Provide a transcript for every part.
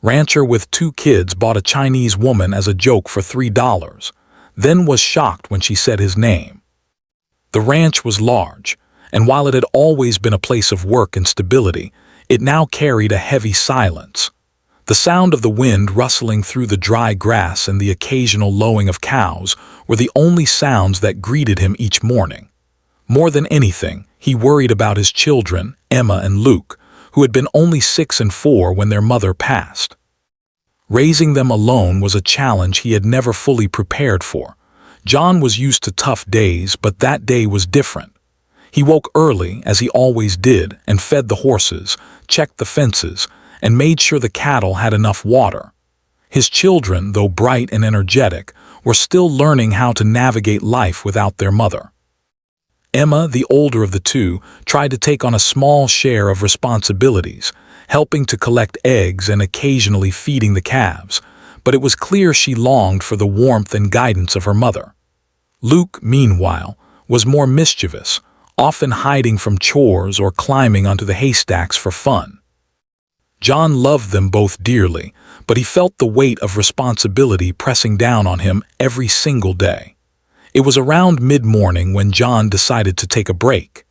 Rancher with 2 kids bought a Chinese woman as a joke for $3, then was shocked when she said his name. The ranch was large, and while it had always been a place of work and stability, it now carried a heavy silence. The sound of the wind rustling through the dry grass and the occasional lowing of cows were the only sounds that greeted him each morning. More than anything, he worried about his children, Emma and Luke, who had been only 6 and 4 when their mother passed. Raising them alone was a challenge he had never fully prepared for. John was used to tough days, but that day was different. He woke early, as he always did, and fed the horses, checked the fences, and made sure the cattle had enough water. His children, though bright and energetic, were still learning how to navigate life without their mother. Emma, the older of the 2, tried to take on a small share of responsibilities, helping to collect eggs and occasionally feeding the calves, but it was clear she longed for the warmth and guidance of her mother. Luke, meanwhile, was more mischievous, often hiding from chores or climbing onto the haystacks for fun. John loved them both dearly, but he felt the weight of responsibility pressing down on him every single day. It was around mid-morning when John decided to take a break.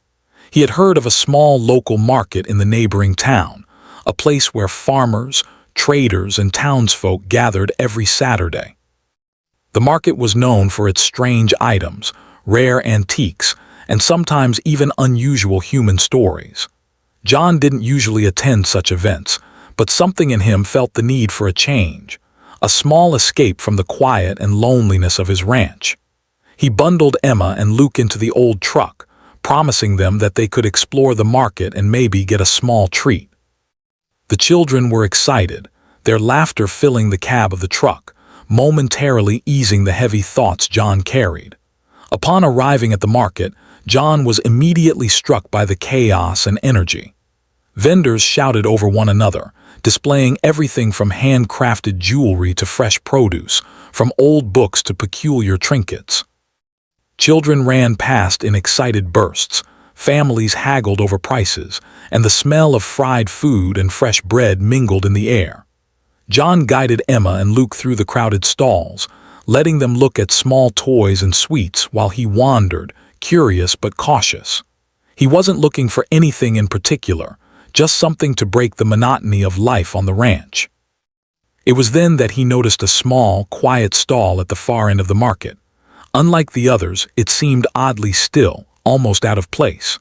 He had heard of a small local market in the neighboring town, a place where farmers, traders, and townsfolk gathered every Saturday. The market was known for its strange items, rare antiques, and sometimes even unusual human stories. John didn't usually attend such events, but something in him felt the need for a change, a small escape from the quiet and loneliness of his ranch. He bundled Emma and Luke into the old truck, promising them that they could explore the market and maybe get a small treat. The children were excited, their laughter filling the cab of the truck, momentarily easing the heavy thoughts John carried. Upon arriving at the market, John was immediately struck by the chaos and energy. Vendors shouted over one another, displaying everything from handcrafted jewelry to fresh produce, from old books to peculiar trinkets. Children ran past in excited bursts, families haggled over prices, and the smell of fried food and fresh bread mingled in the air. John guided Emma and Luke through the crowded stalls, letting them look at small toys and sweets while he wandered, curious but cautious. He wasn't looking for anything in particular, just something to break the monotony of life on the ranch. It was then that he noticed a small, quiet stall at the far end of the market. Unlike the others, it seemed oddly still, almost out of place.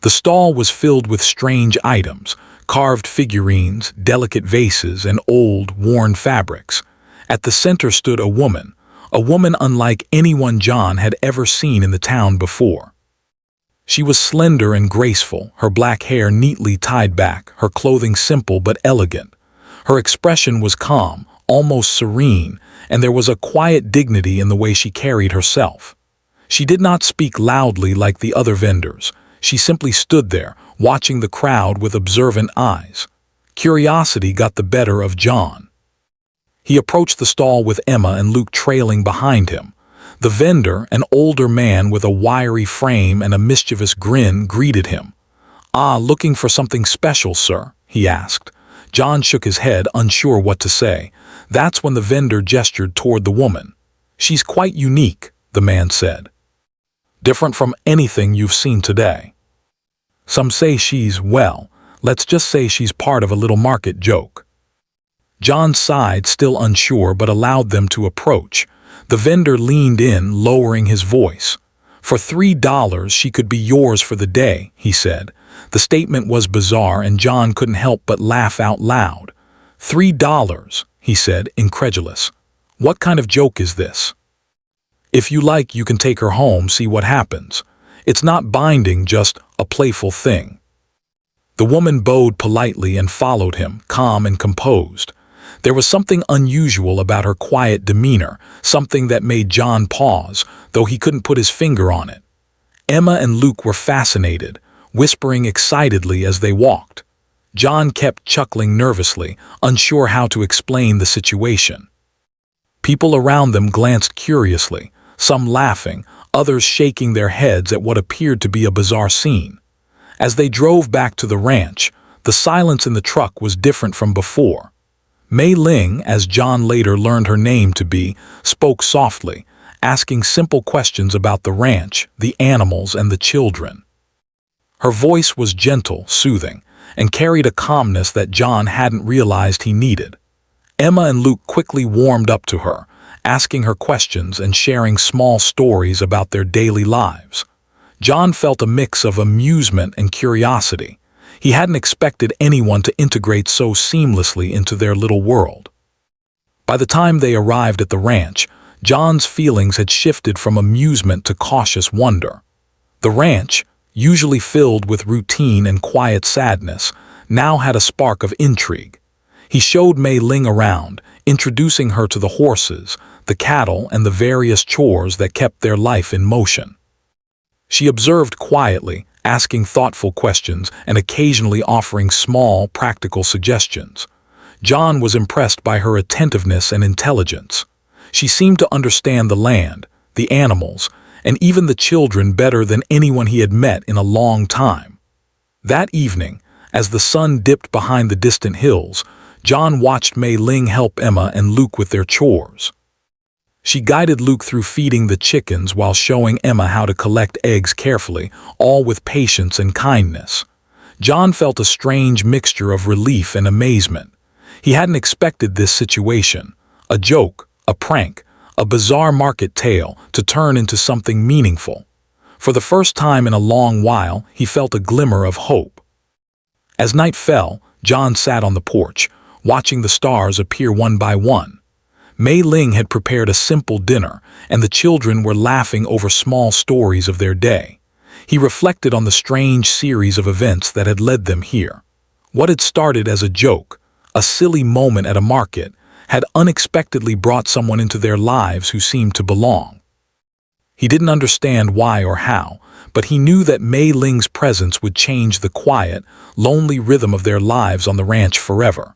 The stall was filled with strange items, carved figurines, delicate vases, and old, worn fabrics. At the center stood a woman unlike anyone John had ever seen in the town before. She was slender and graceful, her black hair neatly tied back, her clothing simple but elegant. Her expression was calm, almost serene, and there was a quiet dignity in the way she carried herself. She did not speak loudly like the other vendors. She simply stood there, watching the crowd with observant eyes. Curiosity got the better of John. He approached the stall with Emma and Luke trailing behind him. The vendor, an older man with a wiry frame and a mischievous grin, greeted him. "Ah, looking for something special, sir?" he asked. John shook his head, unsure what to say. That's when the vendor gestured toward the woman. "She's quite unique," the man said. "Different from anything you've seen today. Some say she's, well, let's just say she's part of a little market joke." John sighed, still unsure, but allowed them to approach. The vendor leaned in, lowering his voice. "For $3 she could be yours for the day," he said. The statement was bizarre, and John couldn't help but laugh out loud. $3, he said, incredulous. "What kind of joke is this? If you like, you can take her home, see what happens. It's not binding, just a playful thing." The woman bowed politely and followed him, calm and composed. There was something unusual about her quiet demeanor, something that made John pause, though he couldn't put his finger on it. Emma and Luke were fascinated, whispering excitedly as they walked. John kept chuckling nervously, unsure how to explain the situation. People around them glanced curiously, some laughing, others shaking their heads at what appeared to be a bizarre scene. As they drove back to the ranch, the silence in the truck was different from before. Mei Ling, as John later learned her name to be, spoke softly, asking simple questions about the ranch, the animals, and the children. Her voice was gentle, soothing, and carried a calmness that John hadn't realized he needed. Emma and Luke quickly warmed up to her, asking her questions and sharing small stories about their daily lives. John felt a mix of amusement and curiosity. He hadn't expected anyone to integrate so seamlessly into their little world. By the time they arrived at the ranch, John's feelings had shifted from amusement to cautious wonder. The ranch, usually filled with routine and quiet sadness, now had a spark of intrigue. He showed Mei Ling around, introducing her to the horses, the cattle, and the various chores that kept their life in motion. She observed quietly, asking thoughtful questions and occasionally offering small, practical suggestions. John was impressed by her attentiveness and intelligence. She seemed to understand the land, the animals, and even the children better than anyone he had met in a long time. That evening, as the sun dipped behind the distant hills, John watched Mei Ling help Emma and Luke with their chores. She guided Luke through feeding the chickens while showing Emma how to collect eggs carefully, all with patience and kindness. John felt a strange mixture of relief and amazement. He hadn't expected this situation, a joke, a prank, a bizarre market tale, to turn into something meaningful. For the first time in a long while, he felt a glimmer of hope. As night fell, John sat on the porch, watching the stars appear one by one. Mei Ling had prepared a simple dinner, and the children were laughing over small stories of their day. He reflected on the strange series of events that had led them here. What had started as a joke, a silly moment at a market, had unexpectedly brought someone into their lives who seemed to belong. He didn't understand why or how, but he knew that Mei Ling's presence would change the quiet, lonely rhythm of their lives on the ranch forever.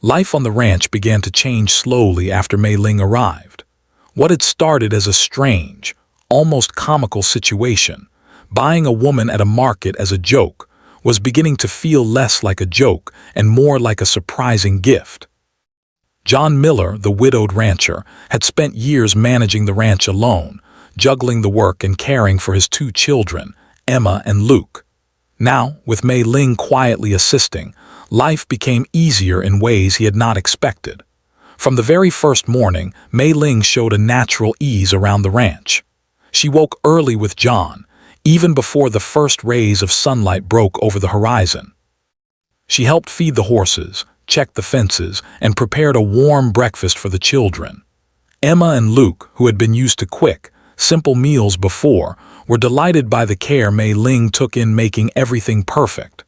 Life on the ranch began to change slowly after Mei Ling arrived. What had started as a strange, almost comical situation, buying a woman at a market as a joke, was beginning to feel less like a joke and more like a surprising gift. John Miller, the widowed rancher, had spent years managing the ranch alone, juggling the work and caring for his two children, Emma and Luke. Now, with Mei Ling quietly assisting, life became easier in ways he had not expected. From the very first morning, Mei Ling showed a natural ease around the ranch. She woke early with John, even before the first rays of sunlight broke over the horizon. She helped feed the horses, checked the fences, and prepared a warm breakfast for the children. Emma and Luke, who had been used to quick, simple meals before, were delighted by the care Mei Ling took in making everything perfect.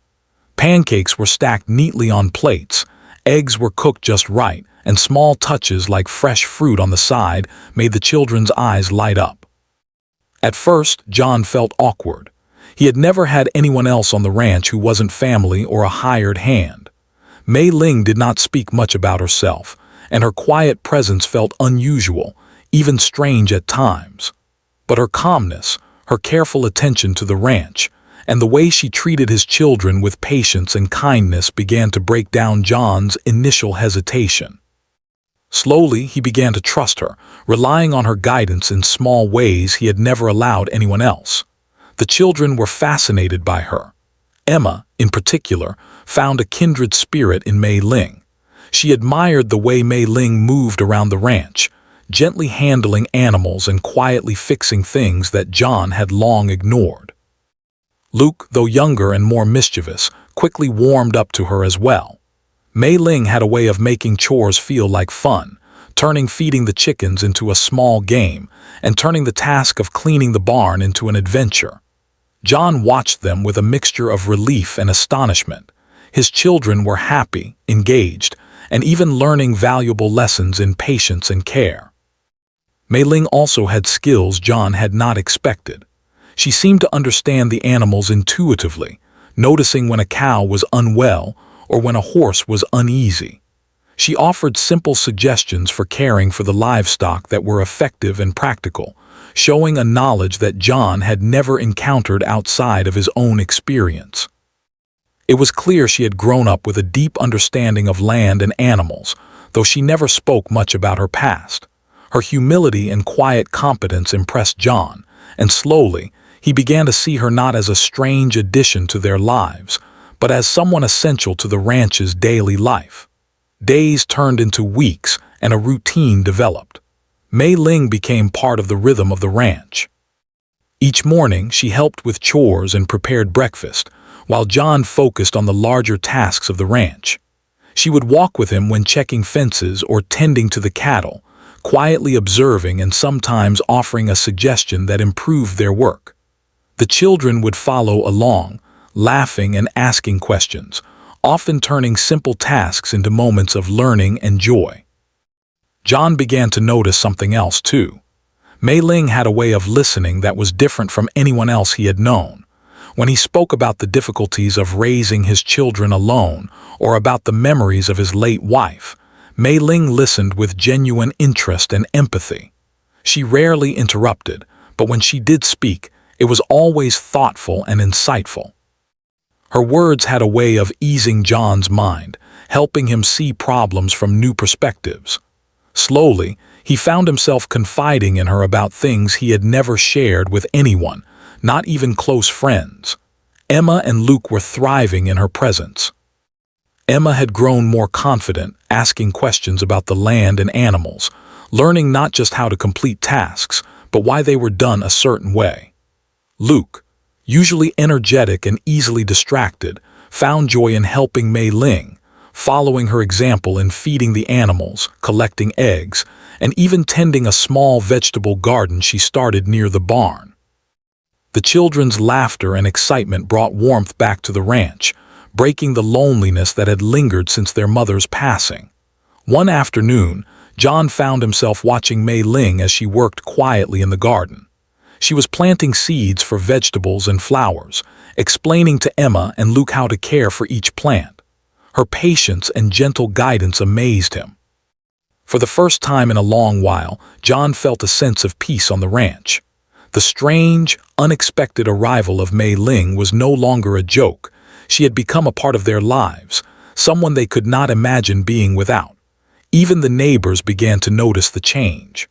Pancakes were stacked neatly on plates, eggs were cooked just right, and small touches like fresh fruit on the side made the children's eyes light up. At first, John felt awkward. He had never had anyone else on the ranch who wasn't family or a hired hand. Mei Ling did not speak much about herself, and her quiet presence felt unusual, even strange at times. But her calmness, her careful attention to the ranch, and the way she treated his children with patience and kindness began to break down John's initial hesitation. Slowly, he began to trust her, relying on her guidance in small ways he had never allowed anyone else. The children were fascinated by her. Emma, in particular, found a kindred spirit in Mei Ling. She admired the way Mei Ling moved around the ranch, gently handling animals and quietly fixing things that John had long ignored. Luke, though younger and more mischievous, quickly warmed up to her as well. Mei Ling had a way of making chores feel like fun, turning feeding the chickens into a small game, and turning the task of cleaning the barn into an adventure. John watched them with a mixture of relief and astonishment. His children were happy, engaged, and even learning valuable lessons in patience and care. Mei Ling also had skills John had not expected. She seemed to understand the animals intuitively, noticing when a cow was unwell or when a horse was uneasy. She offered simple suggestions for caring for the livestock that were effective and practical, showing a knowledge that John had never encountered outside of his own experience. It was clear she had grown up with a deep understanding of land and animals, though she never spoke much about her past. Her humility and quiet competence impressed John, and slowly, he began to see her not as a strange addition to their lives, but as someone essential to the ranch's daily life. Days turned into weeks, and a routine developed. Mei Ling became part of the rhythm of the ranch. Each morning, she helped with chores and prepared breakfast, while John focused on the larger tasks of the ranch. She would walk with him when checking fences or tending to the cattle, quietly observing and sometimes offering a suggestion that improved their work. The children would follow along, laughing and asking questions, often turning simple tasks into moments of learning and joy. John began to notice something else too. Mei Ling had a way of listening that was different from anyone else he had known. When he spoke about the difficulties of raising his children alone or about the memories of his late wife, Mei Ling listened with genuine interest and empathy. She rarely interrupted, but when she did speak, it was always thoughtful and insightful. Her words had a way of easing John's mind, helping him see problems from new perspectives. Slowly, he found himself confiding in her about things he had never shared with anyone, not even close friends. Emma and Luke were thriving in her presence. Emma had grown more confident, asking questions about the land and animals, learning not just how to complete tasks, but why they were done a certain way. Luke, usually energetic and easily distracted, found joy in helping Mei Ling, following her example in feeding the animals, collecting eggs, and even tending a small vegetable garden she started near the barn. The children's laughter and excitement brought warmth back to the ranch, breaking the loneliness that had lingered since their mother's passing. One afternoon, John found himself watching Mei Ling as she worked quietly in the garden. She was planting seeds for vegetables and flowers, explaining to Emma and Luke how to care for each plant. Her patience and gentle guidance amazed him. For the first time in a long while, John felt a sense of peace on the ranch. The strange, unexpected arrival of Mei Ling was no longer a joke. She had become a part of their lives, someone they could not imagine being without. Even the neighbors began to notice the change.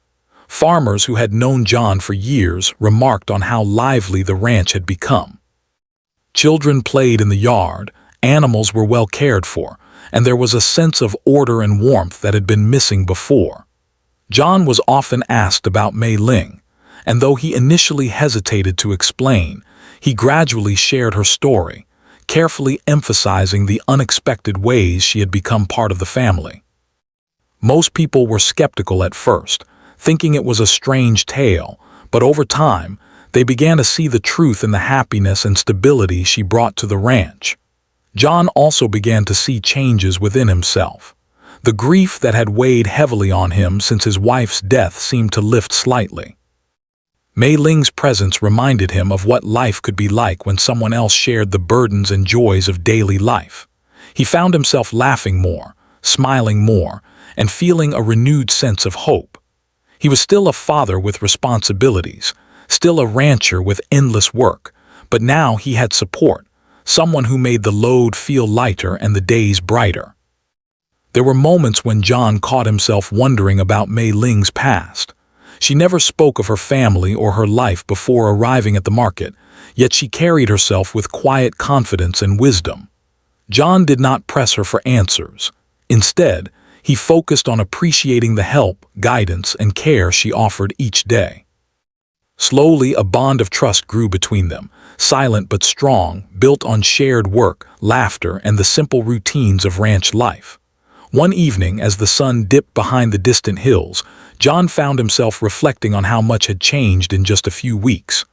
Farmers who had known John for years remarked on how lively the ranch had become. Children played in the yard, animals were well cared for, and there was a sense of order and warmth that had been missing before. John was often asked about Mei Ling, and though he initially hesitated to explain, he gradually shared her story, carefully emphasizing the unexpected ways she had become part of the family. Most people were skeptical at first, thinking it was a strange tale, but over time, they began to see the truth in the happiness and stability she brought to the ranch. John also began to see changes within himself. The grief that had weighed heavily on him since his wife's death seemed to lift slightly. Mei Ling's presence reminded him of what life could be like when someone else shared the burdens and joys of daily life. He found himself laughing more, smiling more, and feeling a renewed sense of hope. He was still a father with responsibilities, still a rancher with endless work, but now he had support, someone who made the load feel lighter and the days brighter. There were moments when John caught himself wondering about Mei Ling's past. She never spoke of her family or her life before arriving at the market, yet she carried herself with quiet confidence and wisdom. John did not press her for answers. Instead, he focused on appreciating the help, guidance, and care she offered each day. Slowly, a bond of trust grew between them, silent but strong, built on shared work, laughter, and the simple routines of ranch life. One evening, as the sun dipped behind the distant hills, John found himself reflecting on how much had changed in just a few weeks.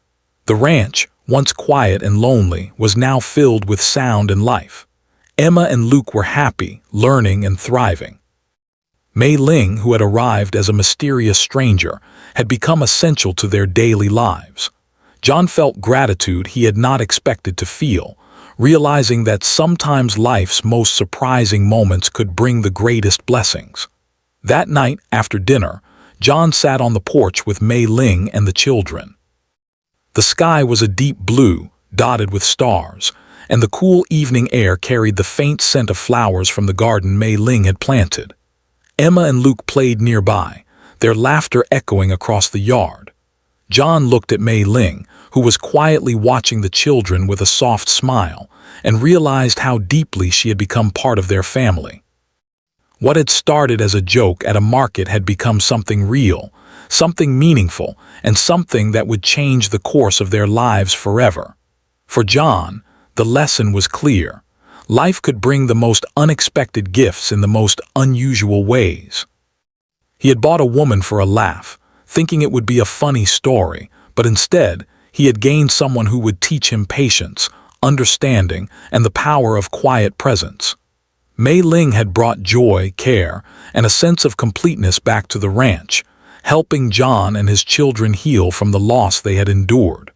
The ranch, once quiet and lonely, was now filled with sound and life. Emma and Luke were happy, learning, and thriving. Mei Ling, who had arrived as a mysterious stranger, had become essential to their daily lives. John felt gratitude he had not expected to feel, realizing that sometimes life's most surprising moments could bring the greatest blessings. That night, after dinner, John sat on the porch with Mei Ling and the children. The sky was a deep blue, dotted with stars, and the cool evening air carried the faint scent of flowers from the garden Mei Ling had planted. Emma and Luke played nearby, their laughter echoing across the yard. John looked at Mei Ling, who was quietly watching the children with a soft smile, and realized how deeply she had become part of their family. What had started as a joke at a market had become something real, something meaningful, and something that would change the course of their lives forever. For John, the lesson was clear. Life could bring the most unexpected gifts in the most unusual ways. He had bought a woman for a laugh, thinking it would be a funny story, but instead, he had gained someone who would teach him patience, understanding, and the power of quiet presence. Mei Ling had brought joy, care, and a sense of completeness back to the ranch, helping John and his children heal from the loss they had endured.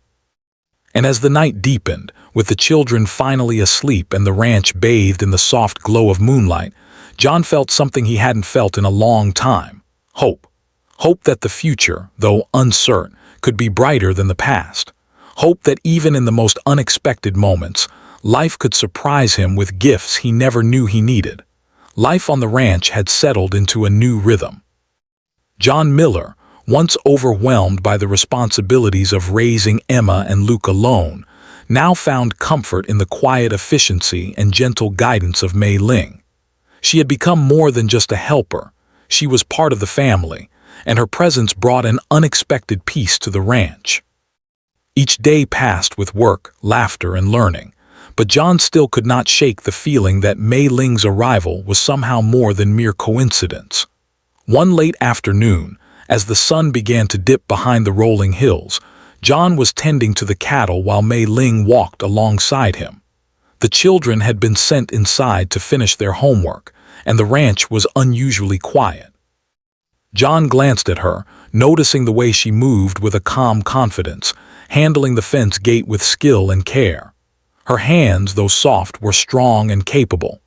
And as the night deepened, with the children finally asleep and the ranch bathed in the soft glow of moonlight, John felt something he hadn't felt in a long time: hope. Hope that the future, though uncertain, could be brighter than the past. Hope that even in the most unexpected moments, life could surprise him with gifts he never knew he needed. Life on the ranch had settled into a new rhythm. John Miller, once overwhelmed by the responsibilities of raising Emma and Luke alone, now found comfort in the quiet efficiency and gentle guidance of Mei Ling. She had become more than just a helper. She was part of the family, and her presence brought an unexpected peace to the ranch. Each day passed with work, laughter, and learning, but John still could not shake the feeling that Mei Ling's arrival was somehow more than mere coincidence. One late afternoon, as the sun began to dip behind the rolling hills, John was tending to the cattle while Mei Ling walked alongside him. The children had been sent inside to finish their homework, and the ranch was unusually quiet. John glanced at her, noticing the way she moved with a calm confidence, handling the fence gate with skill and care. Her hands, though soft, were strong and capable.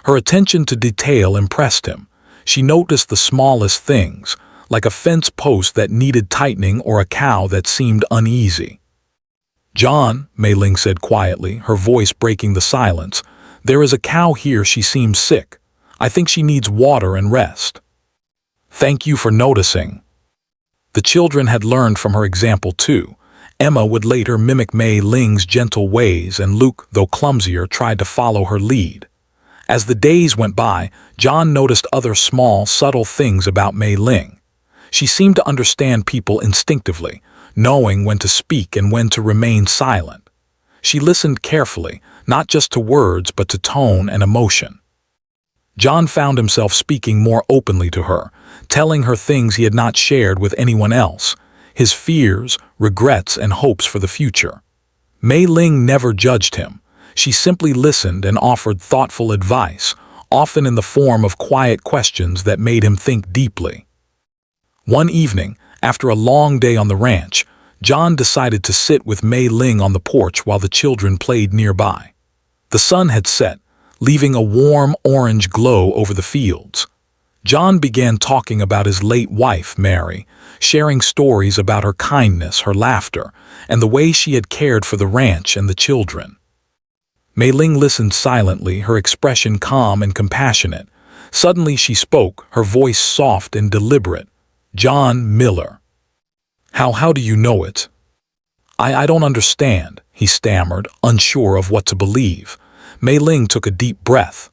Her attention to detail impressed him. She noticed the smallest things, like a fence post that needed tightening or a cow that seemed uneasy. "John," Mei Ling said quietly, her voice breaking the silence, "there is a cow here. She seems sick. I think she needs water and rest." "Thank you for noticing." The children had learned from her example too. Emma would later mimic Mei Ling's gentle ways, and Luke, though clumsier, tried to follow her lead. As the days went by, John noticed other small, subtle things about Mei Ling. She seemed to understand people instinctively, knowing when to speak and when to remain silent. She listened carefully, not just to words but to tone and emotion. John found himself speaking more openly to her, telling her things he had not shared with anyone else, his fears, regrets, and hopes for the future. Mei Ling never judged him. She simply listened and offered thoughtful advice, often in the form of quiet questions that made him think deeply. One evening, after a long day on the ranch, John decided to sit with Mei Ling on the porch while the children played nearby. The sun had set, leaving a warm orange glow over the fields. John began talking about his late wife, Mary, sharing stories about her kindness, her laughter, and the way she had cared for the ranch and the children. Mei Ling listened silently, her expression calm and compassionate. Suddenly she spoke, her voice soft and deliberate. "John Miller." How do you know it?" I don't understand," he stammered, unsure of what to believe. Mei Ling took a deep breath.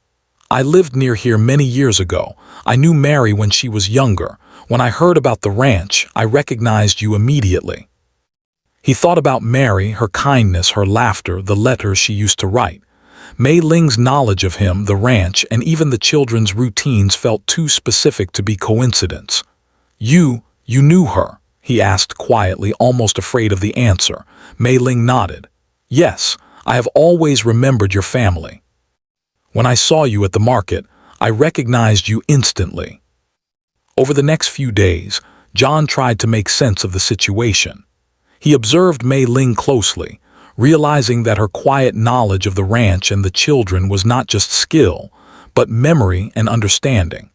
"I lived near here many years ago. I knew Mary when she was younger. When I heard about the ranch, I recognized you immediately." He thought about Mary, her kindness, her laughter, the letters she used to write. Mei Ling's knowledge of him, the ranch, and even the children's routines felt too specific to be coincidence. You knew her?" he asked quietly, almost afraid of the answer. Mei Ling nodded. "Yes, I have always remembered your family. When I saw you at the market, I recognized you instantly." Over the next few days, John tried to make sense of the situation. He observed Mei Ling closely, realizing that her quiet knowledge of the ranch and the children was not just skill, but memory and understanding.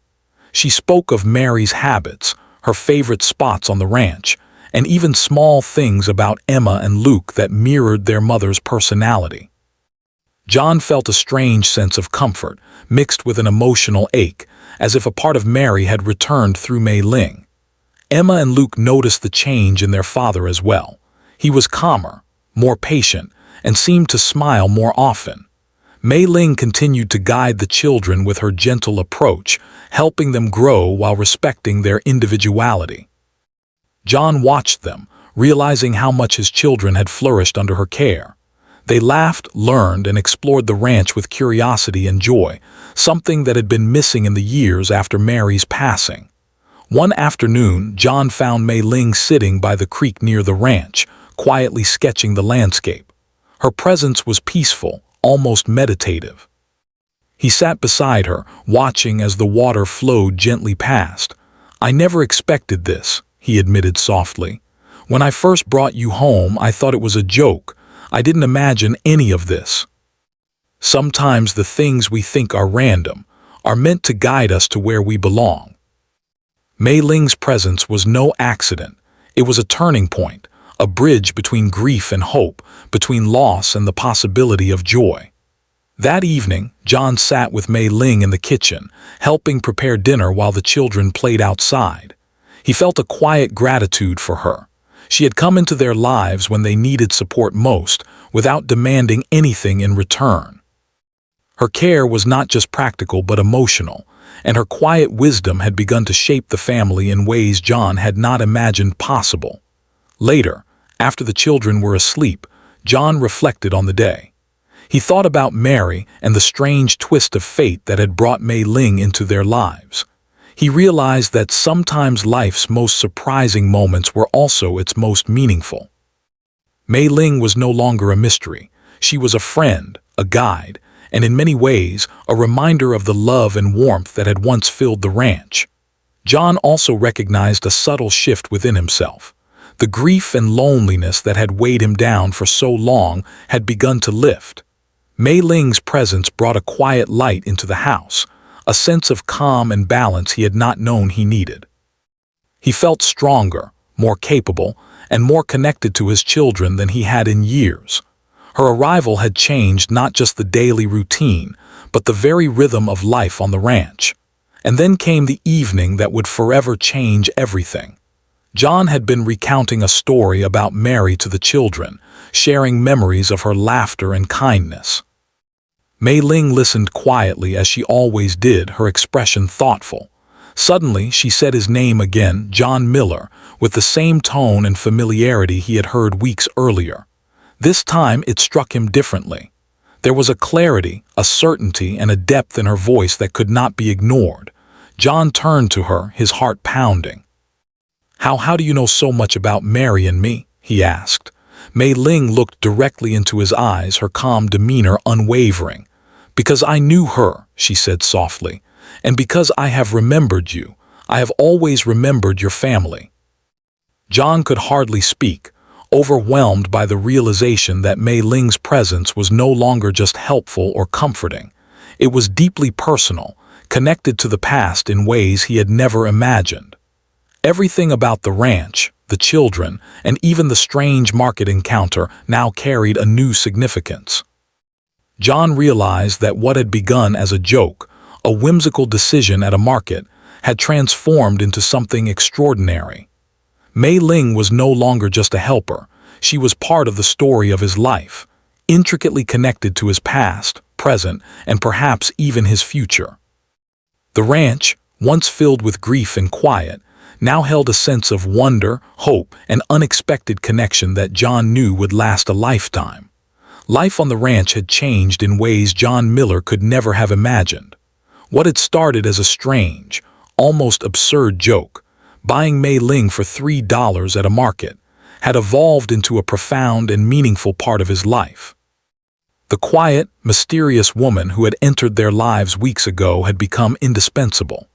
She spoke of Mary's habits, her favorite spots on the ranch, and even small things about Emma and Luke that mirrored their mother's personality. John felt a strange sense of comfort, mixed with an emotional ache, as if a part of Mary had returned through Mei Ling. Emma and Luke noticed the change in their father as well. He was calmer, more patient, and seemed to smile more often. Mei Ling continued to guide the children with her gentle approach, helping them grow while respecting their individuality. John watched them, realizing how much his children had flourished under her care. They laughed, learned, and explored the ranch with curiosity and joy, something that had been missing in the years after Mary's passing. One afternoon, John found Mei Ling sitting by the creek near the ranch, quietly sketching the landscape. Her presence was peaceful, almost meditative. He sat beside her, watching as the water flowed gently past. "I never expected this," he admitted softly. "When I first brought you home, I thought it was a joke. I didn't imagine any of this." Sometimes the things we think are random are meant to guide us to where we belong. Mei Ling's presence was no accident. It was a turning point, a bridge between grief and hope, between loss and the possibility of joy. That evening, John sat with Mei Ling in the kitchen, helping prepare dinner while the children played outside. He felt a quiet gratitude for her. She had come into their lives when they needed support most, without demanding anything in return. Her care was not just practical but emotional, and her quiet wisdom had begun to shape the family in ways John had not imagined possible. Later, after the children were asleep, John reflected on the day. He thought about Mary and the strange twist of fate that had brought Mei Ling into their lives. He realized that sometimes life's most surprising moments were also its most meaningful. Mei Ling was no longer a mystery. She was a friend, a guide, and in many ways, a reminder of the love and warmth that had once filled the ranch. John also recognized a subtle shift within himself. The grief and loneliness that had weighed him down for so long had begun to lift. Mei Ling's presence brought a quiet light into the house, a sense of calm and balance he had not known he needed. He felt stronger, more capable, and more connected to his children than he had in years. Her arrival had changed not just the daily routine, but the very rhythm of life on the ranch. And then came the evening that would forever change everything. John had been recounting a story about Mary to the children, sharing memories of her laughter and kindness. Mei Ling listened quietly as she always did, her expression thoughtful. Suddenly, she said his name again, John Miller, with the same tone and familiarity he had heard weeks earlier. This time it struck him differently. There was a clarity, a certainty, and a depth in her voice that could not be ignored. John turned to her, his heart pounding. How do you know so much about Mary and me?" he asked. Mei Ling looked directly into his eyes, her calm demeanor unwavering. "Because I knew her," she said softly, "and because I have remembered you. I have always remembered your family." John could hardly speak, overwhelmed by the realization that Mei Ling's presence was no longer just helpful or comforting. It was deeply personal, connected to the past in ways he had never imagined. Everything about the ranch, the children, and even the strange market encounter now carried a new significance. John realized that what had begun as a joke, a whimsical decision at a market, had transformed into something extraordinary. Mei Ling was no longer just a helper. She was part of the story of his life, intricately connected to his past, present, and perhaps even his future. The ranch, once filled with grief and quiet, now held a sense of wonder, hope, and unexpected connection that John knew would last a lifetime. Life on the ranch had changed in ways John Miller could never have imagined. What had started as a strange, almost absurd joke, buying Mei Ling for $3 at a market, had evolved into a profound and meaningful part of his life. The quiet, mysterious woman who had entered their lives weeks ago had become indispensable.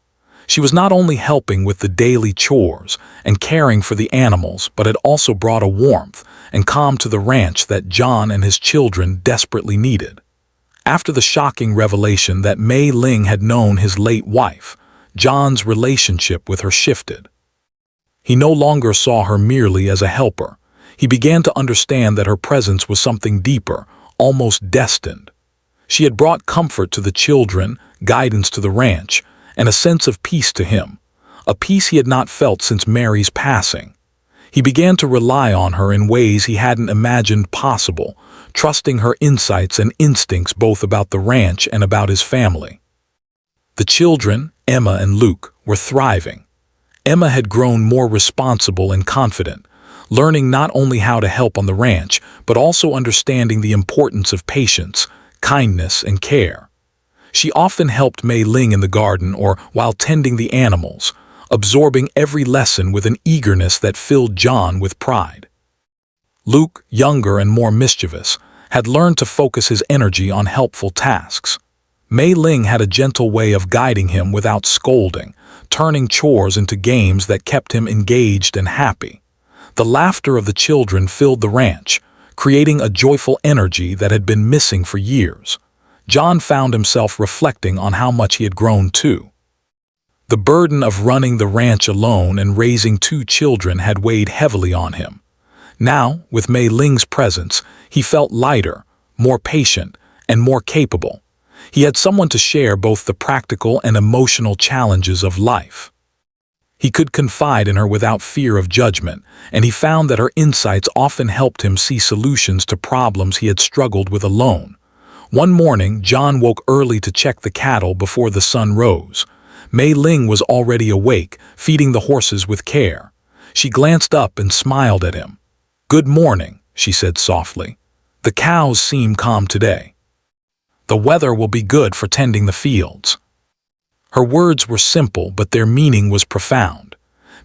She was not only helping with the daily chores and caring for the animals, but had also brought a warmth and calm to the ranch that John and his children desperately needed. After the shocking revelation that Mei Ling had known his late wife, John's relationship with her shifted. He no longer saw her merely as a helper. He began to understand that her presence was something deeper, almost destined. She had brought comfort to the children, guidance to the ranch, and a sense of peace to him, a peace he had not felt since Mary's passing. He began to rely on her in ways he hadn't imagined possible, trusting her insights and instincts both about the ranch and about his family. The children, Emma and Luke, were thriving. Emma had grown more responsible and confident, learning not only how to help on the ranch, but also understanding the importance of patience, kindness, and care. She often helped Mei Ling in the garden or while tending the animals, absorbing every lesson with an eagerness that filled John with pride. Luke, younger and more mischievous, had learned to focus his energy on helpful tasks. Mei Ling had a gentle way of guiding him without scolding, turning chores into games that kept him engaged and happy. The laughter of the children filled the ranch, creating a joyful energy that had been missing for years. John found himself reflecting on how much he had grown too. The burden of running the ranch alone and raising two children had weighed heavily on him. Now, with Mei Ling's presence, he felt lighter, more patient, and more capable. He had someone to share both the practical and emotional challenges of life. He could confide in her without fear of judgment, and he found that her insights often helped him see solutions to problems he had struggled with alone. One morning, John woke early to check the cattle before the sun rose. Mei Ling was already awake, feeding the horses with care. She glanced up and smiled at him. "Good morning," she said softly. "The cows seem calm today. The weather will be good for tending the fields." Her words were simple, but their meaning was profound.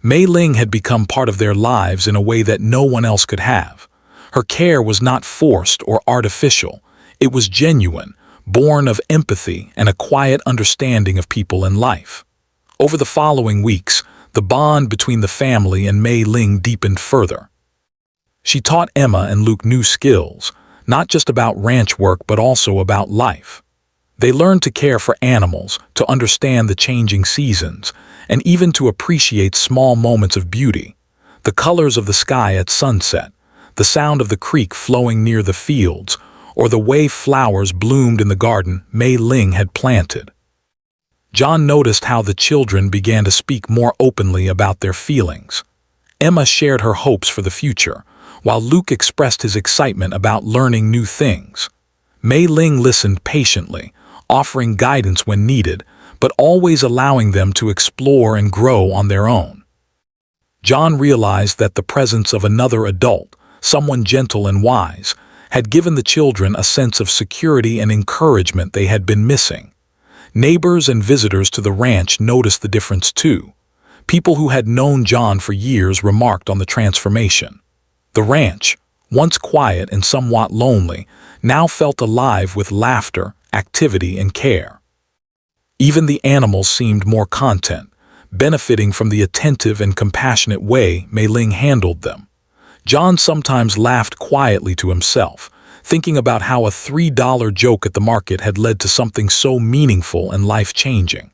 Mei Ling had become part of their lives in a way that no one else could have. Her care was not forced or artificial. It was genuine, born of empathy and a quiet understanding of people and life. Over the following weeks, the bond between the family and Mei Ling deepened further. She taught Emma and Luke new skills, not just about ranch work but also about life. They learned to care for animals, to understand the changing seasons, and even to appreciate small moments of beauty. The colors of the sky at sunset, the sound of the creek flowing near the fields, or the way flowers bloomed in the garden Mei Ling had planted. John noticed how the children began to speak more openly about their feelings. Emma shared her hopes for the future, while Luke expressed his excitement about learning new things. Mei Ling listened patiently, offering guidance when needed, but always allowing them to explore and grow on their own. John realized that the presence of another adult, someone gentle and wise, had given the children a sense of security and encouragement they had been missing. Neighbors and visitors to the ranch noticed the difference too. People who had known John for years remarked on the transformation. The ranch, once quiet and somewhat lonely, now felt alive with laughter, activity, and care. Even the animals seemed more content, benefiting from the attentive and compassionate way Mei Ling handled them. John sometimes laughed quietly to himself, thinking about how a $3 joke at the market had led to something so meaningful and life-changing.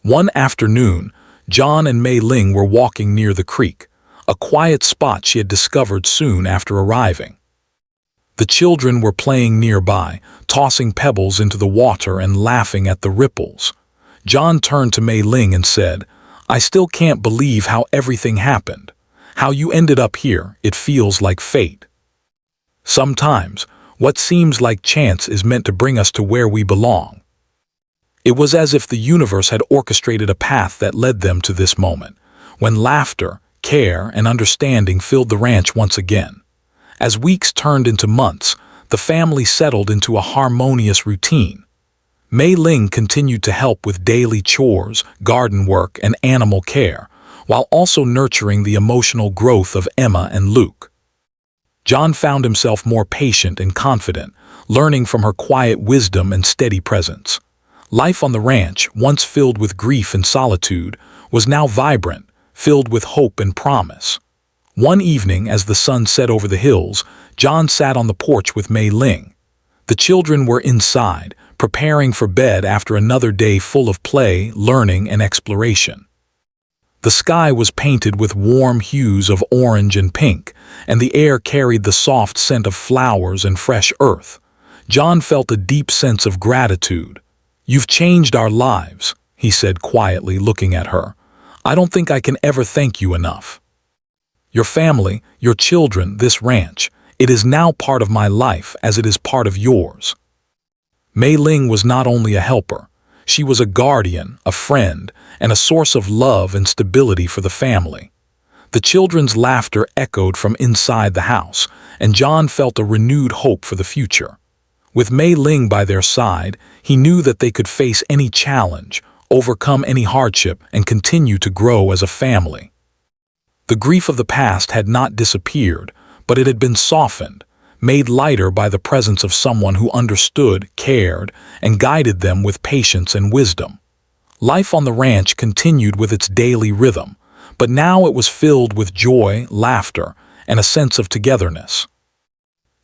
One afternoon, John and Mei Ling were walking near the creek, a quiet spot she had discovered soon after arriving. The children were playing nearby, tossing pebbles into the water and laughing at the ripples. John turned to Mei Ling and said, "I still can't believe how everything happened. How you ended up here, it feels like fate. Sometimes, what seems like chance is meant to bring us to where we belong." It was as if the universe had orchestrated a path that led them to this moment, when laughter, care, and understanding filled the ranch once again. As weeks turned into months, the family settled into a harmonious routine. Mei Ling continued to help with daily chores, garden work, and animal care, while also nurturing the emotional growth of Emma and Luke. John found himself more patient and confident, learning from her quiet wisdom and steady presence. Life on the ranch, once filled with grief and solitude, was now vibrant, filled with hope and promise. One evening, as the sun set over the hills, John sat on the porch with Mei Ling. The children were inside, preparing for bed after another day full of play, learning, and exploration. The sky was painted with warm hues of orange and pink, and the air carried the soft scent of flowers and fresh earth. John felt a deep sense of gratitude. "You've changed our lives," he said quietly, looking at her. "I don't think I can ever thank you enough. Your family, your children, this ranch, it is now part of my life as it is part of yours." Mei Ling was not only a helper, she was a guardian, a friend, and a source of love and stability for the family. The children's laughter echoed from inside the house, and John felt a renewed hope for the future. With Mei Ling by their side, he knew that they could face any challenge, overcome any hardship, and continue to grow as a family. The grief of the past had not disappeared, but it had been softened, made lighter by the presence of someone who understood, cared, and guided them with patience and wisdom. Life on the ranch continued with its daily rhythm, but now it was filled with joy, laughter, and a sense of togetherness.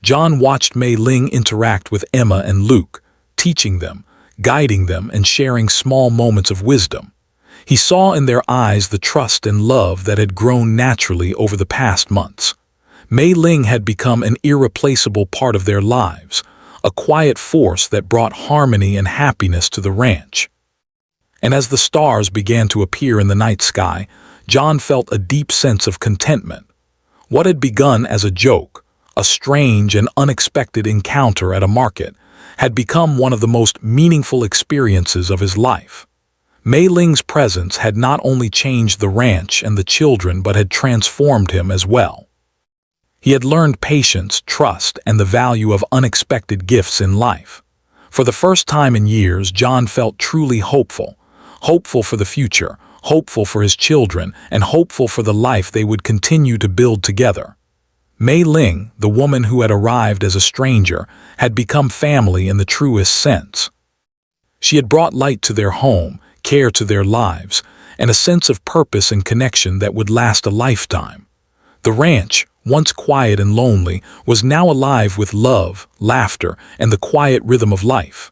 John watched Mei Ling interact with Emma and Luke, teaching them, guiding them, and sharing small moments of wisdom. He saw in their eyes the trust and love that had grown naturally over the past months. Mei Ling had become an irreplaceable part of their lives, a quiet force that brought harmony and happiness to the ranch. And as the stars began to appear in the night sky, John felt a deep sense of contentment. What had begun as a joke, a strange and unexpected encounter at a market, had become one of the most meaningful experiences of his life. Mei Ling's presence had not only changed the ranch and the children but had transformed him as well. He had learned patience, trust, and the value of unexpected gifts in life. For the first time in years, John felt truly hopeful. Hopeful for the future, hopeful for his children, and hopeful for the life they would continue to build together. Mei Ling, the woman who had arrived as a stranger, had become family in the truest sense. She had brought light to their home, care to their lives, and a sense of purpose and connection that would last a lifetime. The ranch, once quiet and lonely, was now alive with love, laughter, and the quiet rhythm of life.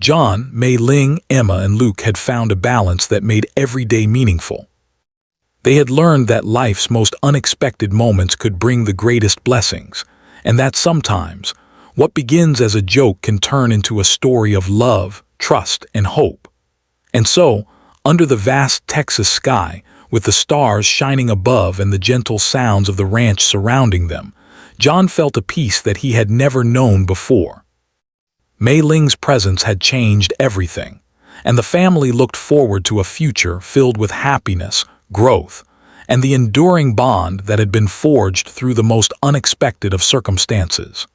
John, Mei Ling, Emma, and Luke had found a balance that made every day meaningful. They had learned that life's most unexpected moments could bring the greatest blessings, and that sometimes, what begins as a joke can turn into a story of love, trust, and hope. And so, under the vast Texas sky, with the stars shining above and the gentle sounds of the ranch surrounding them, John felt a peace that he had never known before. Mei Ling's presence had changed everything, and the family looked forward to a future filled with happiness, growth, and the enduring bond that had been forged through the most unexpected of circumstances.